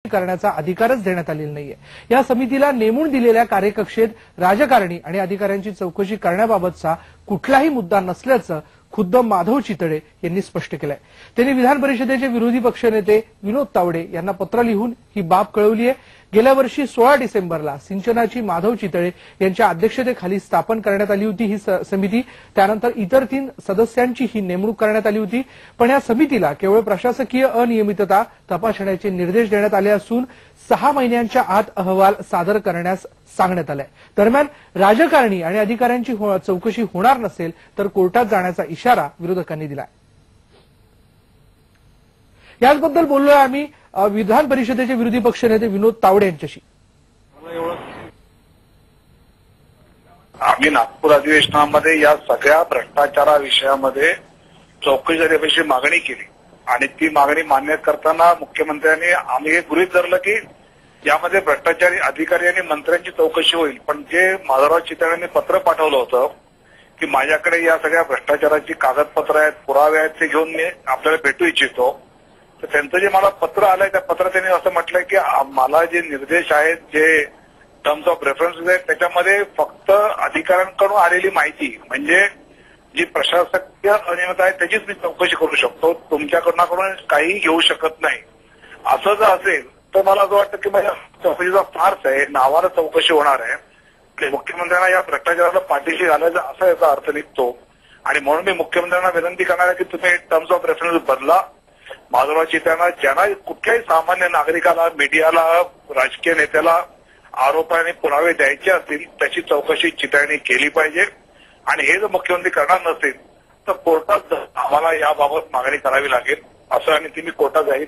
करण्याचा अधिकारच देण्यात आलेला नाहीये। या समितीला नेमून दिलेल्या कार्यकक्षेत राजकारणी आणि अधिकाऱ्यांची चौकशी करण्याबाबतचा कुठलाही मुद्दा नसल्याचं खुद्द माधव चितळे यांनी स्पष्ट केलंय। त्यांनी विधान परिषदेचे विरोधी पक्षनेते विनोद तावडे यांना पत्र लिहून ही बाब कळवली आहे। गेल्या वर्षी 16 डिसेंबरला सिंचनाची माधव चितळे यांच्या अध्यक्षतेखाली स्थापन करण्यात आली होती ही समिती। त्यानंतर इतर 3 सदस्यांची ही नेमणूक करण्यात आली होती, पण या समितीला केवळ प्रशासकीय अनियमितता तपासण्याचे निर्देश देण्यात आले असून 6 महिन्यांच्या आत अहवाल सादर करण्यास सांगण्यात आलाय। दरम्यान राजकारणी आणि अधिकाऱ्यांची चौकशी होणार नसेल तर कोर्टात जाण्याचा इशारा विरोधकांनी दिलाय। याचबद्दल बोललोय आम्ही विधान परिषदेचे विरोधी पक्षनेते विनोद तावडे यांच्याशी। आम्ही नागपूर अधिवेशनामध्ये या सगळ्या भ्रष्टाचाराविषयामध्ये चौकशी करण्याची मागणी केली आणि ती मागणी मान्य करताना मुख्यमंत्र्यांनी आम्ही हे गृहीत धरलं की यामध्ये भ्रष्टाचारी अधिकारी आणि मंत्र्यांची चौकशी होईल। पण जे माधवराव चितळेंनी पत्र पाठवलं होतं की माझ्याकडे या सगळ्या भ्रष्टाचाराची कागदपत्र आहेत, पुरावे आहेत, ते घेऊन मी आपल्याला भेटू इच्छितो, तर त्यांचं जे मला पत्र आलंय त्या पत्रात त्यांनी असं म्हटलंय की मला जे निर्देश आहेत, जे टर्म्स ऑफ रेफरन्स आहेत, त्याच्यामध्ये फक्त अधिकाऱ्यांकडून आलेली माहिती म्हणजे जी प्रशासकीय अनियमितता आहे त्याचीच मी चौकशी करू शकतो, तुमच्याकडून काही घेऊ शकत नाही। असं जर असेल तर मला असं वाटतं की माझ्या चौकशीचा फार्स आहे, नावाला चौकशी होणार आहे। मुख्यमंत्र्यांना या भ्रष्टाचाराला पाठीशी घालायचा असा याचा अर्थ निघतो आणि म्हणून मी मुख्यमंत्र्यांना विनंती करणार आहे की तुम्ही टर्म्स ऑफ रेफरन्स बदला। माधवराव चितळेंना ज्यांना कुठल्याही सामान्य नागरिकाला, मीडियाला, राजकीय नेत्याला आरोप आणि पुरावे द्यायचे असतील त्याची चौकशी चितळेंनी केली पाहिजे आणि हे जर मुख्यमंत्री करणार नसेल तर कोर्टात आम्हाला याबाबत मागणी करावी लागेल असं आणि ती मी कोर्टात जाईल।